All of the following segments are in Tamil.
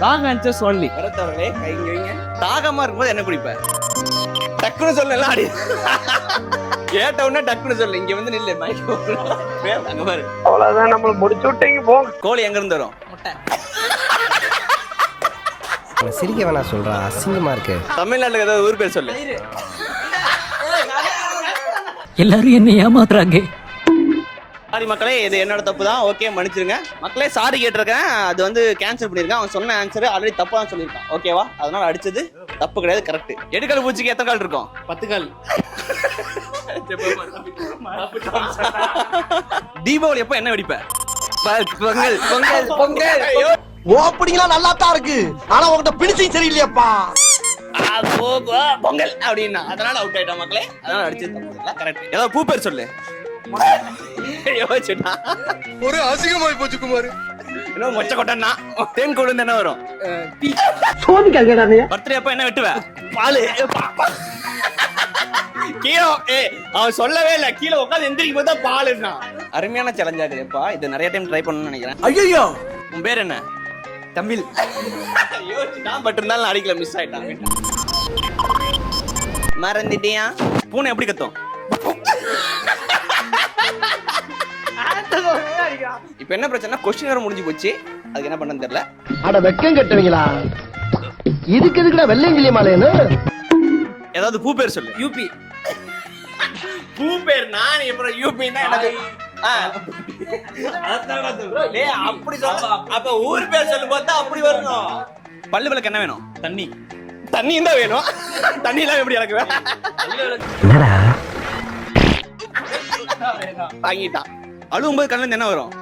ராங் ஆன்சர் சொல்லி வரத்தவர்களே கைங்க வைங்க. தாகமா இருக்கும்போது என்ன குடிப்ப? டக்குன்னு சொல்லலாம் அடி. கேட்ட உடனே டக்குன்னு சொல்லு. இங்க வந்து நில்லு மைக் அங்க பாரு. அவ்வளவுதான், நம்ம முடிச்சு விட்டீங்க போங்க. கோழி எங்க இருந்து வரும்? சிரிக்க வேணாம் சொல்றா, அசிங்கமா இருக்கு. தமிழ்நாட்டுல ஏதாவது ஊர் பேர் சொல்லு. எல்லாரும் என்ன ஏமாத்துறாங்க. சாரி மக்களே, இது என்னோட தப்பு தான். ஓகே மன்னிச்சிருங்க மக்களே. சாரி கேட்டிருக்கேன், அது வந்து கேன்சல் பண்ணிருக்கேன். அவன் சொன்ன ஆன்சர் ஆல்ரெடி தப்பா தான் சொல்லியிருக்கான். ஓகேவா? அதனால அடிச்சது தப்பு கிடையாது, கரெக்ட். எடுக்கல் பூச்சிக்கு எத்தனை கால் இருக்கும்? 10 கால். தீபாவளி எப்ப என்ன வெடிப்ப? பொங்கல் பொங்கல் பொங்கல். ஓப்பனிங்லாம் நல்லா தான் இருக்கு, ஆனா உங்ககிட்ட பிடிச்சி சரியில்லையாப்பா. பொங்கல் அப்படின்னா அதனால அவுட் ஆயிட்டா மக்களே. அதனால அடிச்சது தப்பு இல்ல, கரெக்ட். ஏதாவது பூ பேர் சொல்லு. ஒரு அசிங்கமாய் போச்சு குமார். என்ன மொச்ச கொட்டன்னா தேன் கொழுந்து என்ன வரும்? பர்த்டே அப்ப என்ன வெட்டுவ? பாலு. கீழே அவன் சொல்லவே இல்ல, கீழே உட்காந்து எந்திரிக்கும் போது தான் பாலுன்னா. அருமையான சேலஞ்சா இருக்குப்பா, இது நிறைய டைம் ட்ரை பண்ணணும்னு நினைக்கிறேன். ஐயோ, உன் பேர் என்ன? தமிழ். யோசிச்சுட்டான், பட் இருந்தாலும் அடிக்கல, மிஸ் ஆயிட்டான். மறந்துட்டியா? பூனை எப்படி கத்தும்? இப்ப என்ன பிரச்சனை? கொஸ்டின் வேற முடிஞ்சு போச்சு, அதுக்கு என்ன பண்ணன்னு தெரியல. அட வெக்கம் கட்டுவீங்களா? இதுக்கு எதுக்குடா வெள்ளையங்கிலி மாலைன்னு? ஏதாவது பூ பேர் சொல்லு. யூபி. பூ பேர் நான் எப்ப யூபின்னா எனக்கு அப்படி சொல்ல. அப்ப ஊர் பேர் சொல்லும் போது அப்படி வரணும். பல்லு விளக்கு என்ன வேணும்? தண்ணி. தண்ணியும் தான் வேணும். தண்ணி எல்லாம் எப்படி இறக்குவேன்? வாங்கிட்டான். அழுவும் போது கண்ணுல என்ன வரும்?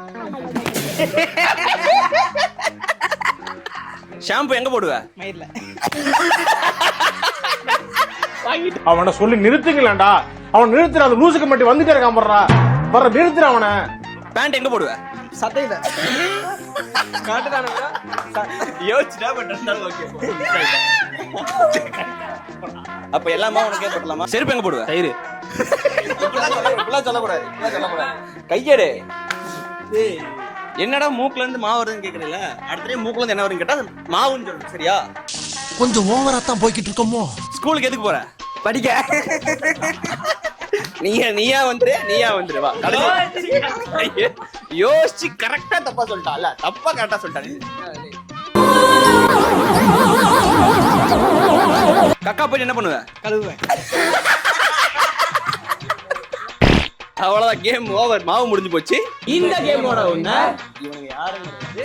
ஷாம்பு எங்க போடுவ? மயிர்ல. அவனை சொல்லி நிறுத்துங்களேன்டா. அவன் நிறுத்துற, அந்த லூசுக்கு மட்டும் வந்துட்டே இருக்கான். வர்ற நிறுத்துற அவனை. பேண்ட் எங்க போடுவ? சட்டையில. யோசிச்சுட்டா பட் இருந்தாலும் ஓகே. அப்ப எல்லாமே உனக்கே போடலாமா? செருப்பு எங்க போடுவ? கயிறு. இப்படிலாம் சொல்லக்கூடாது, கையெடு. என்னடா மூக்குல இருந்து மாவு வருதுன்னு கேக்குறீல, அடுத்த மூக்குல இருந்து என்ன வரும்னு கேட்டா மாவுன்னு சொல்லு. சரியா? கொஞ்சம் ஓவரா தான் போய்கிட்டு இருக்கோமோ. ஸ்கூலுக்கு எதுக்கு போற? படிக்க. நீயா வந்துரு வா. யோசிச்சு கரெக்டா தப்பா சொல்லிட்டால, தப்பா கரெக்டா சொல்லிட்டாரு. கக்கா போய் என்ன பண்ணுவ? கழுவுவேன். அவ்வளவுதான், கேம் ஓவர். மாவு முடிஞ்சு போச்சு. இந்த கேமோட ஒண்ணு இவங்க யாருங்கிறது